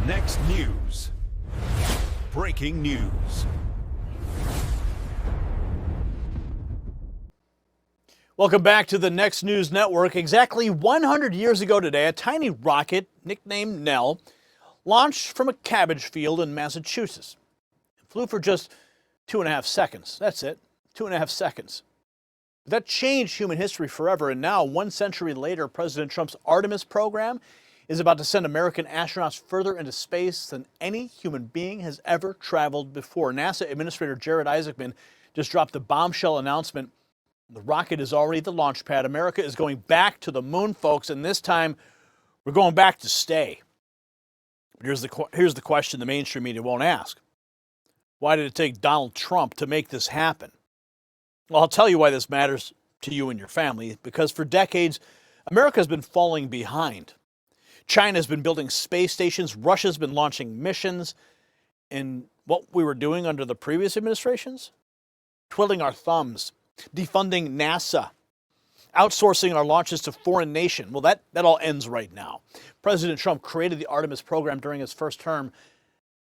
Next News. Breaking news. Welcome back to the Next News Network. Exactly 100 years ago today, a tiny rocket nicknamed Nell launched from a cabbage field in Massachusetts. It flew for just 2.5 seconds. That's it, 2.5 seconds. But that changed human history forever, and now, 1 century later, President Trump's Artemis program is about to send American astronauts further into space than any human being has ever traveled before. NASA Administrator Jared Isaacman just dropped the bombshell announcement. The rocket is already at the launch pad. America is going back to the moon, folks, and this time we're going back to stay. Here's the question the mainstream media won't ask. Why did it take Donald Trump to make this happen? Well, I'll tell you why this matters to you and your family, because for decades, America has been falling behind. China's been building space stations, Russia's been launching missions, and what we were doing under the previous administrations? Twiddling our thumbs, defunding NASA, outsourcing our launches to foreign nations. Well, that all ends right now. President Trump created the Artemis program during his first term,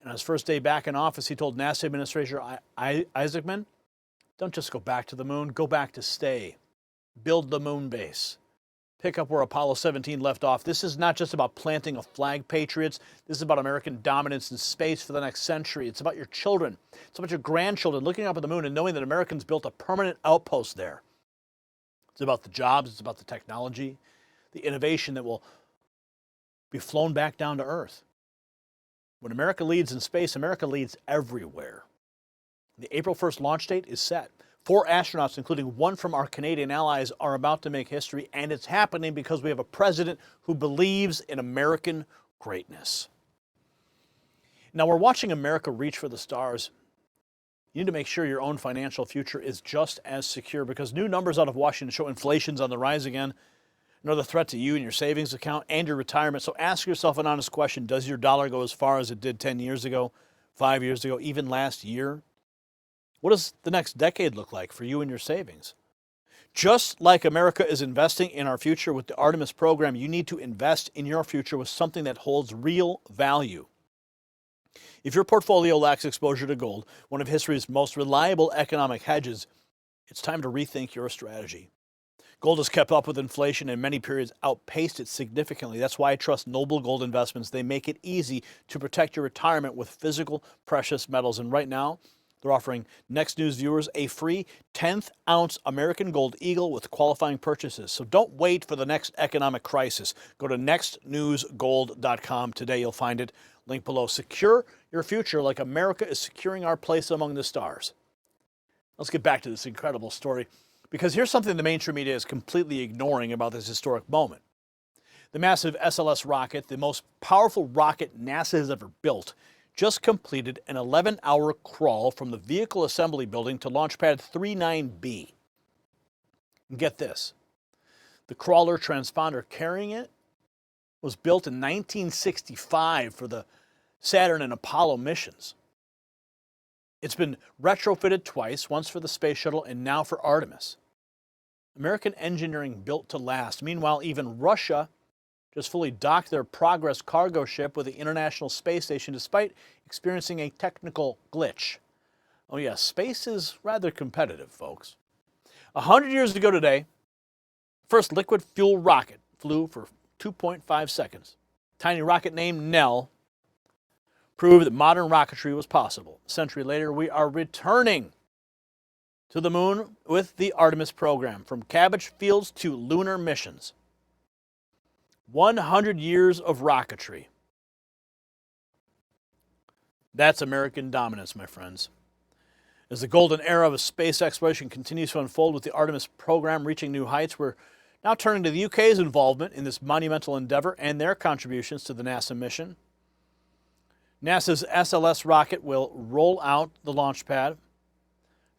and on his first day back in office, he told NASA Administrator Isaacman, don't just go back to the moon, go back to stay. Build the moon base. Pick up where Apollo 17 left off. This is not just about planting a flag, patriots. This is about American dominance in space for the next century. It's about your children. It's about your grandchildren looking up at the moon and knowing that Americans built a permanent outpost there. It's about the jobs. It's about the technology, the innovation that will be flown back down to Earth. When America leads in space, America leads everywhere. The April 1st launch date is set. 4 astronauts, including one from our Canadian allies, are about to make history, and it's happening because we have a president who believes in American greatness. Now, we're watching America reach for the stars. You need to make sure your own financial future is just as secure, because new numbers out of Washington show inflation's on the rise again. Another threat to you and your savings account and your retirement. So ask yourself an honest question. Does your dollar go as far as it did 10 years ago, 5 years ago, even last year? What does the next decade look like for you and your savings? Just like America is investing in our future with the Artemis program, you need to invest in your future with something that holds real value. If your portfolio lacks exposure to gold, one of history's most reliable economic hedges, it's time to rethink your strategy. Gold has kept up with inflation and in many periods outpaced it significantly. That's why I trust Noble Gold Investments. They make it easy to protect your retirement with physical precious metals. And right now, they're offering Next News viewers a free 10th ounce American Gold Eagle with qualifying purchases. So don't wait for the next economic crisis. Go to nextnewsgold.com today. You'll find it. Link below. Secure your future like America is securing our place among the stars. Let's get back to this incredible story, because here's something the mainstream media is completely ignoring about this historic moment. The massive SLS rocket, the most powerful rocket NASA has ever built, just completed an 11-hour crawl from the Vehicle Assembly Building to Launch Pad 39B. And get this, the crawler transponder carrying it was built in 1965 for the Saturn and Apollo missions. It's been retrofitted twice, once for the space shuttle and now for Artemis. American engineering built to last. Meanwhile, even Russia just fully docked their Progress cargo ship with the International Space Station despite experiencing a technical glitch. Oh yes, space is rather competitive, folks. 100 years ago today, first liquid fuel rocket flew for 2.5 seconds. Tiny rocket named Nell proved that modern rocketry was possible. A century later, we are returning to the moon with the Artemis program, from cabbage fields to lunar missions. 100 years of rocketry. That's American dominance, my friends. As the golden era of space exploration continues to unfold with the Artemis program reaching new heights, we're now turning to the UK's involvement in this monumental endeavor and their contributions to the NASA mission. NASA's SLS rocket will roll out the launch pad.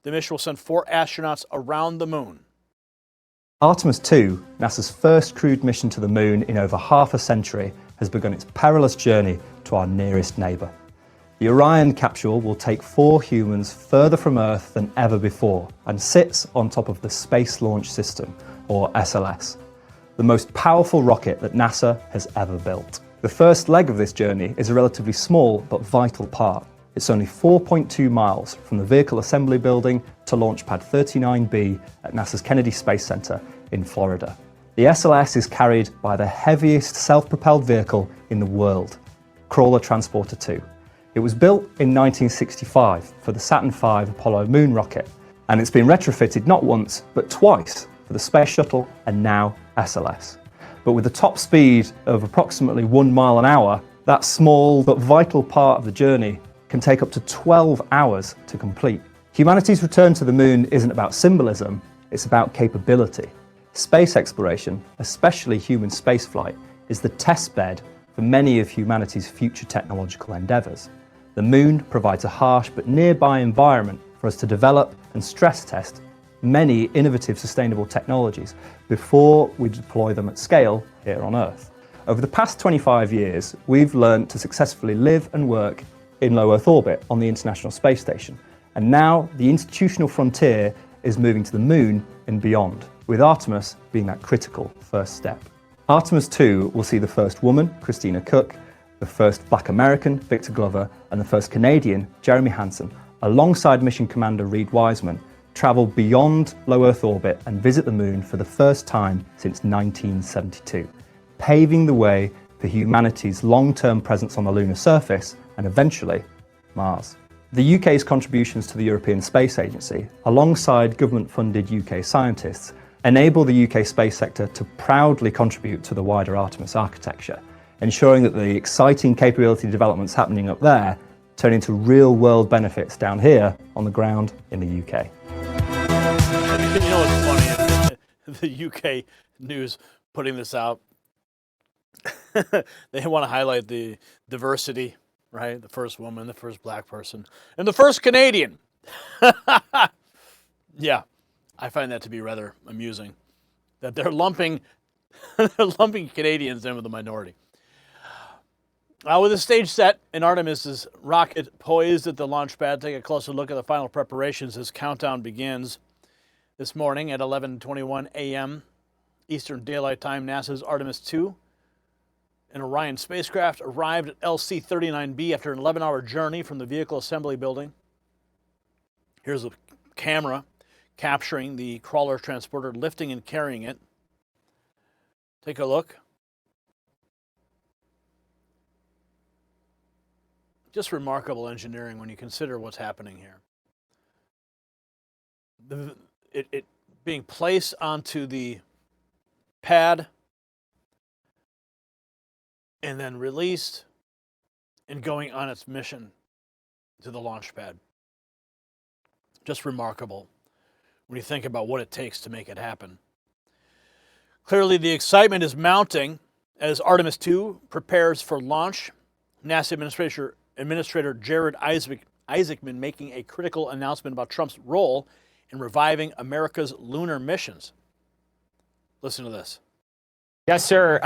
The mission will send 4 astronauts around the moon. Artemis 2, NASA's first crewed mission to the moon in over half a century, has begun its perilous journey to our nearest neighbour. The Orion capsule will take 4 humans further from Earth than ever before and sits on top of the Space Launch System, or SLS, the most powerful rocket that NASA has ever built. The first leg of this journey is a relatively small but vital part. It's only 4.2 miles from the Vehicle Assembly Building to Launch Pad 39B at NASA's Kennedy Space Center in Florida. The SLS is carried by the heaviest self-propelled vehicle in the world, Crawler Transporter 2. It was built in 1965 for the Saturn V Apollo moon rocket, and it's been retrofitted not once, but twice for the Space Shuttle and now SLS. But with a top speed of approximately 1 mile an hour, that small but vital part of the journey can take up to 12 hours to complete. Humanity's return to the moon isn't about symbolism, it's about capability. Space exploration, especially human spaceflight, is the test bed for many of humanity's future technological endeavours. The moon provides a harsh but nearby environment for us to develop and stress test many innovative sustainable technologies before we deploy them at scale here on Earth. Over the past 25 years, we've learned to successfully live and work in low Earth orbit on the International Space Station. And now the institutional frontier is moving to the moon and beyond, with Artemis being that critical first step. Artemis 2 will see the first woman, Christina Cook, the first Black American, Victor Glover, and the first Canadian, Jeremy Hansen, alongside Mission Commander Reed Wiseman, travel beyond low Earth orbit and visit the moon for the first time since 1972, paving the way for humanity's long-term presence on the lunar surface and eventually Mars. The UK's contributions to the European Space Agency, alongside government-funded UK scientists, enable the UK space sector to proudly contribute to the wider Artemis architecture, ensuring that the exciting capability developments happening up there turn into real-world benefits down here on the ground in the UK. You know what's funny? The UK news putting this out, they want to highlight the diversity, right? The first woman, the first black person, and the first Canadian. Yeah, I find that to be rather amusing, that they're lumping Canadians in with the minority. With the stage set and Artemis's rocket poised at the launch pad, take a closer look at the final preparations as countdown begins. This morning at 11:21 a.m. Eastern Daylight Time, NASA's Artemis 2 and Orion spacecraft arrived at LC-39B after an 11-hour journey from the Vehicle Assembly Building. Here's a camera capturing the crawler transporter lifting and carrying it. Take a look. Just remarkable engineering when you consider what's happening here. It being placed onto the pad and then released and going on its mission to the launch pad. Just remarkable when you think about what it takes to make it happen. Clearly, the excitement is mounting as Artemis 2 prepares for launch. NASA Administrator Jared Isaacman making a critical announcement about Trump's role in reviving America's lunar missions. Listen to this. Yes, sir.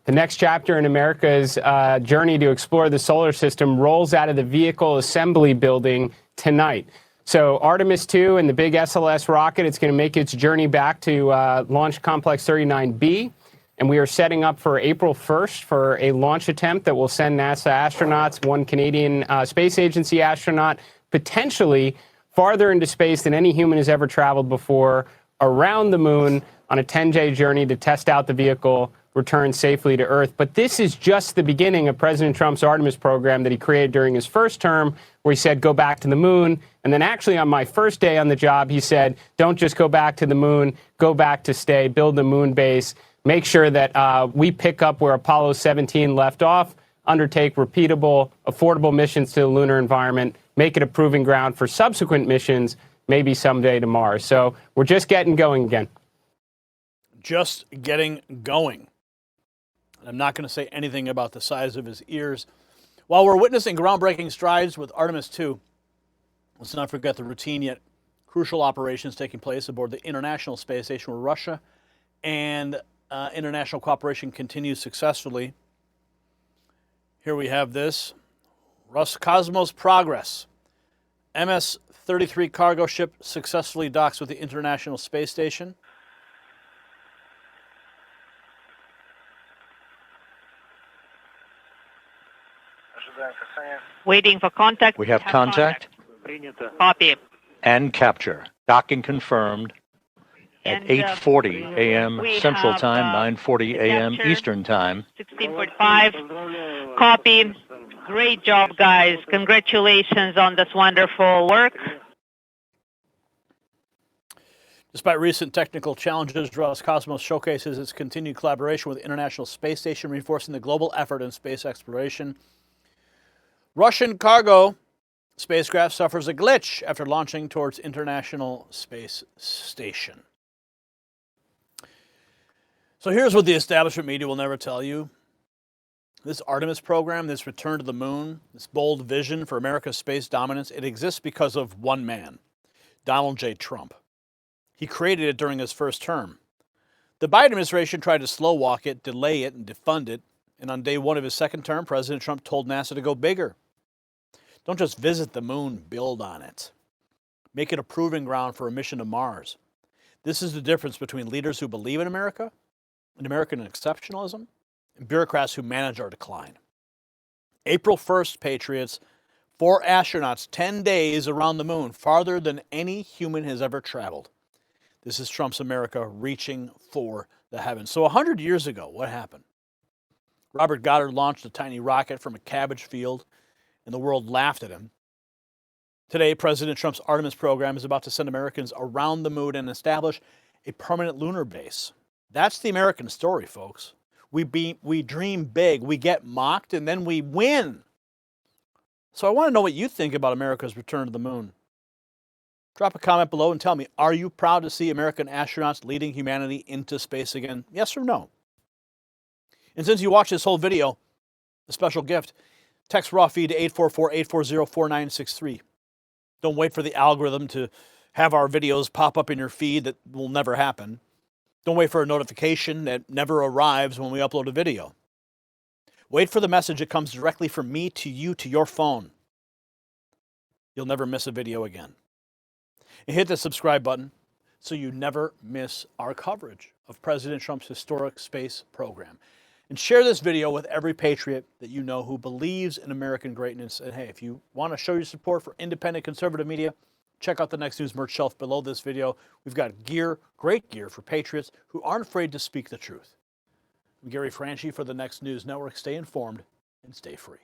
The next chapter in America's journey to explore the solar system rolls out of the Vehicle Assembly Building tonight. So Artemis 2 and the big SLS rocket, it's going to make its journey back to Launch Complex 39B. And we are setting up for April 1st for a launch attempt that will send NASA astronauts, one Canadian Space Agency astronaut, potentially farther into space than any human has ever traveled before, around the moon on a 10-day journey to test out the vehicle, return safely to Earth. But this is just the beginning of President Trump's Artemis program that he created during his first term, where he said, go back to the moon. And then actually on my first day on the job, he said, don't just go back to the moon, go back to stay, build the moon base, make sure that we pick up where Apollo 17 left off, undertake repeatable, affordable missions to the lunar environment, make it a proving ground for subsequent missions, maybe someday to Mars. So we're just getting going again. Just getting going. I'm not going to say anything about the size of his ears. While we're witnessing groundbreaking strides with Artemis 2, let's not forget the routine yet crucial operations taking place aboard the International Space Station, where Russia and international cooperation continues successfully. Here we have this. Roscosmos Progress. MS-33 cargo ship successfully docks with the International Space Station. Waiting for contact. We have contact Copy. and capture. Docking confirmed at And, 8:40 a.m. we Central have, Time, 9:40 a.m. capture. Eastern Time. 16:45. Copy. Great job, guys. Congratulations on this wonderful work. Despite recent technical challenges, Roscosmos showcases its continued collaboration with the International Space Station, reinforcing the global effort in space exploration. Russian cargo spacecraft suffers a glitch after launching towards International Space Station. So here's what the establishment media will never tell you. This Artemis program, this return to the moon, this bold vision for America's space dominance, it exists because of one man, Donald J. Trump. He created it during his first term. The Biden administration tried to slow walk it, delay it, and defund it. And on day one of his second term, President Trump told NASA to go bigger. Don't just visit the moon, build on it. Make it a proving ground for a mission to Mars. This is the difference between leaders who believe in America and American exceptionalism and bureaucrats who manage our decline. April 1st, Patriots, 4 astronauts, 10 days around the moon, farther than any human has ever traveled. This is Trump's America reaching for the heavens. So 100 years ago, what happened? Robert Goddard launched a tiny rocket from a cabbage field, and the world laughed at him. Today, President Trump's Artemis program is about to send Americans around the moon and establish a permanent lunar base. That's the American story, folks. We dream big, we get mocked, and then we win. So I want to know what you think about America's return to the moon. Drop a comment below and tell me, are you proud to see American astronauts leading humanity into space again? Yes or no? And since you watched this whole video, a special gift, text raw feed to 844-840-4963. Don't wait for the algorithm to have our videos pop up in your feed. That will never happen. Don't wait for a notification that never arrives when we upload a video. Wait for the message that comes directly from me to you to your phone. You'll never miss a video again. And hit the subscribe button so you never miss our coverage of President Trump's historic space program. And share this video with every patriot that you know who believes in American greatness. And hey, if you want to show your support for independent conservative media, check out the Next News merch shelf below this video. We've got gear, great gear for patriots who aren't afraid to speak the truth. I'm Gary Franchi for the Next News Network. Stay informed and stay free.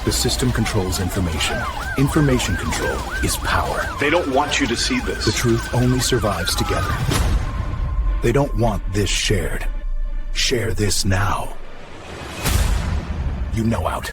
The system controls information. Information control is power. They don't want you to see this. The truth only survives together. They don't want this shared. Share this now. You know out.